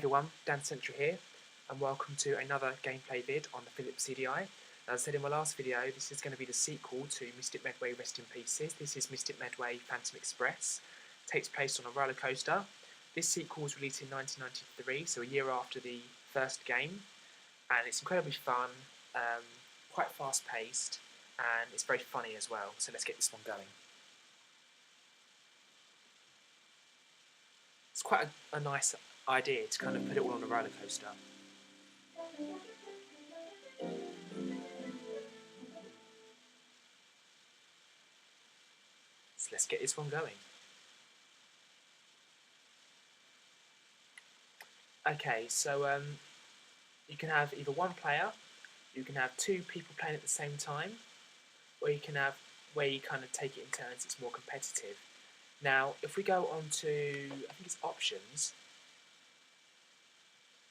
everyone, Dancentral here, and welcome to another gameplay vid on the Philips CDI. As I said in my last video, this is going to be the sequel to Mystic Midway Rest in Pieces. This is Mystic Midway Phantom Express. It takes place on a roller coaster. This sequel was released in 1993, so a year after the first game, and it's incredibly fun, quite fast paced, and it's very funny as well. So let's get this one going. It's quite a nice idea to kind of put it all on a roller coaster. So let's get this one going. Okay, so you can have either one player, you can have two people playing at the same time, or you can have where you kind of take it in turns, it's more competitive. Now, if we go on to, I think it's options,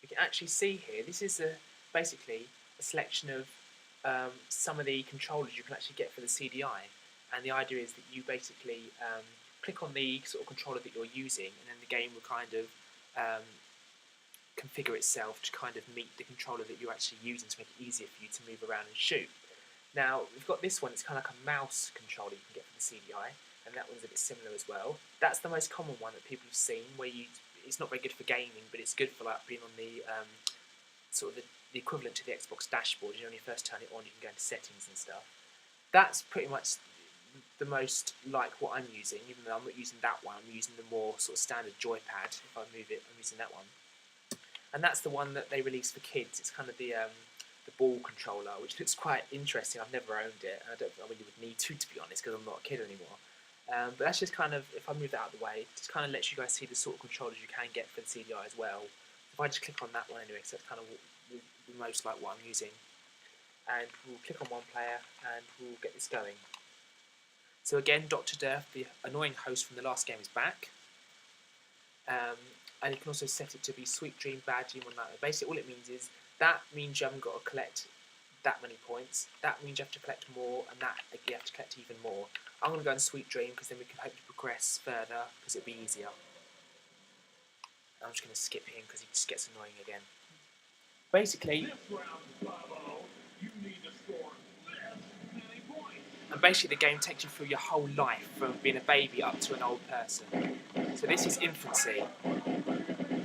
you can actually see here, this is basically a selection of some of the controllers you can actually get for the CDI. And the idea is that you basically click on the sort of controller that you're using, and then the game will kind of configure itself to kind of meet the controller that you're actually using to make it easier for you to move around and shoot. Now, we've got this one, it's kind of like a mouse controller you can get for the CDI, and that one's a bit similar as well. That's the most common one that people have seen, where it's not very good for gaming, but it's good for like being on the sort of the equivalent to the Xbox dashboard. You know, when you first turn it on, you can go into settings and stuff. That's pretty much the most like what I'm using, even though I'm not using that one. I'm using the more sort of standard joypad. If I move it, I'm using that one. And that's the one that they released for kids. It's kind of the ball controller, which looks quite interesting. I've never owned it, and I don't really would need to be honest, because I'm not a kid anymore. But that's just kind of, if I move that out of the way, it just kind of lets you guys see the sort of controllers you can get for the CDI as well. If I just click on that one anyway, so that's kind of the most like what I'm using. And we'll click on one player, and we'll get this going. So again, Dr. Durf, the annoying host from the last game, is back. And you can also set it to be Sweet Dream, Bad Dream, or Nightmare. Basically, all it means is that means you haven't got to collect that many points. That means you have to collect more, and that you have to collect even more. I'm going to go in Sweet Dream because then we can hope to progress further because it'll be easier. I'm just going to skip him because he just gets annoying again. Basically, and basically the game takes you through your whole life from being a baby up to an old person. So this is Infancy.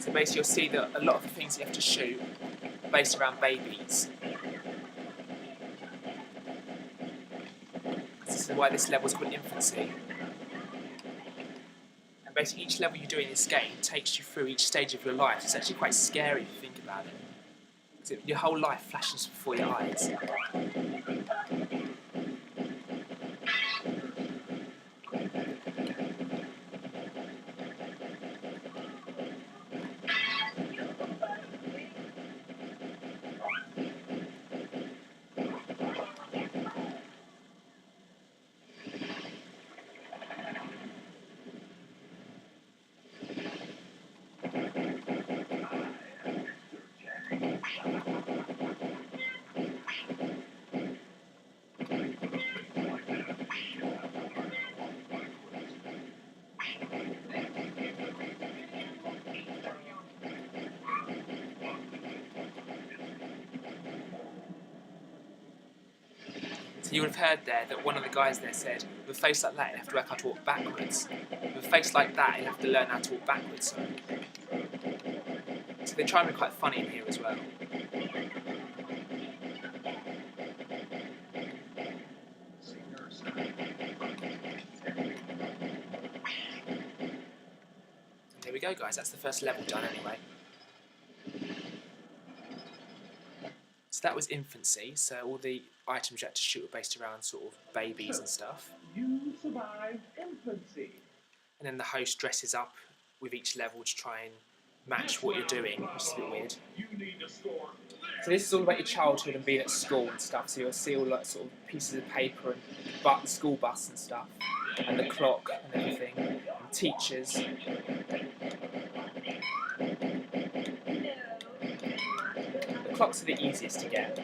So basically you'll see that a lot of the things you have to shoot are based around babies. This is why this level is called Infancy. And basically each level you do in this game takes you through each stage of your life. It's actually quite scary if you think about it. So your whole life flashes before your eyes. So you would have heard there that one of the guys there said, with a face like that, you have to work how to walk backwards. With a face like that, you have to learn how to walk backwards. So they try and be quite funny in here as well. There we go, guys. That's the first level done anyway. So that was Infancy, so all the items you had to shoot were based around sort of babies and stuff. You survived Infancy. And then the host dresses up with each level to try and match what you're doing, which is a bit weird. So this is all about your childhood and being at school and stuff, so you'll see all like sort of pieces of paper and the school bus and stuff, and the clock and everything, and teachers. The clocks are the easiest to get.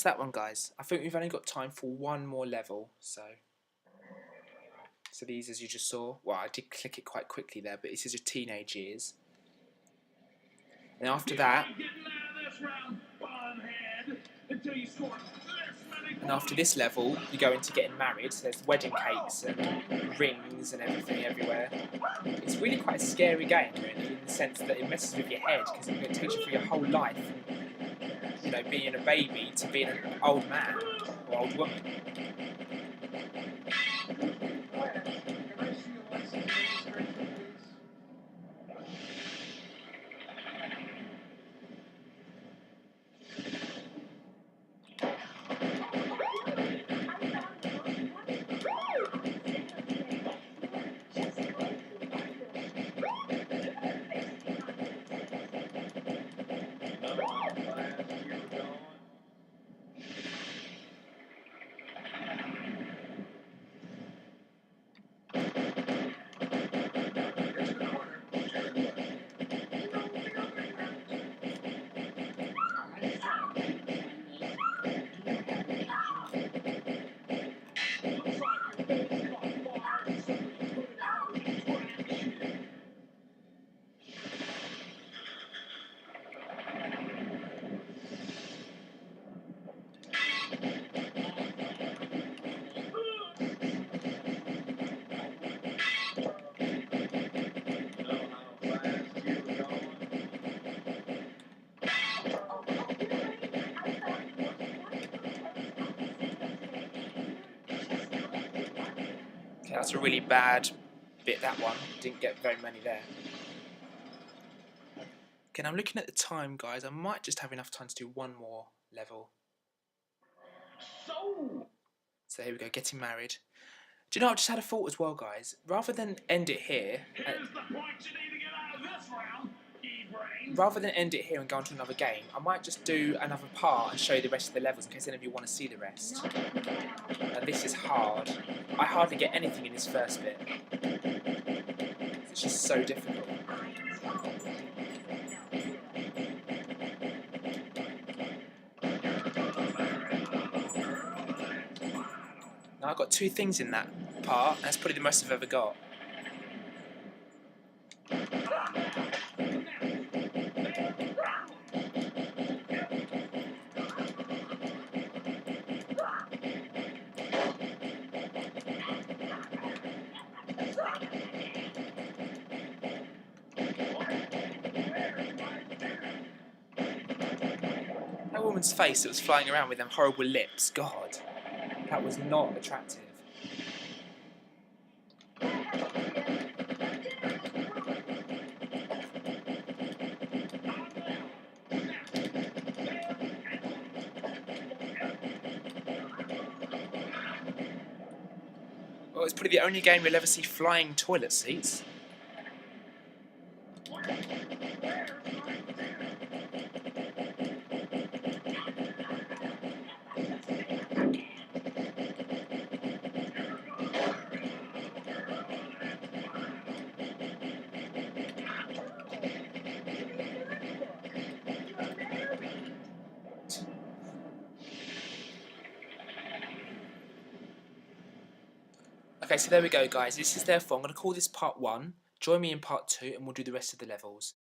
that's that one, guys. I think we've only got time for one more level, so these, as you just saw, well, I did click it quite quickly there, but this is your teenage years. And after that, and after this level, you go into getting married. So there's wedding cakes and rings and everything everywhere. It's really quite a scary game, really, in the sense that it messes with your head because it takes you through your whole life, from, you know, being a baby to being an old man or old woman. Okay, that's a really bad bit, that one. Didn't get very many there. Okay, I'm looking at the time, guys. I might just have enough time to do one more level. So here we go, getting married. Do you know, I've just had a thought as well, guys. Rather than end it here, and go on to another game, I might just do another part and show you the rest of the levels in case any of you want to see the rest. And this is hard. I hardly get anything in this first bit. It's just so difficult. Now I've got 2 things in that part, and that's probably the most I've ever got. That woman's face that was flying around with them horrible lips, God, that was not attractive. Well, it's probably the only game you'll ever see flying toilet seats. Okay, so there we go, guys. This is therefore, I'm going to call this part 1. Join me in part 2 and we'll do the rest of the levels.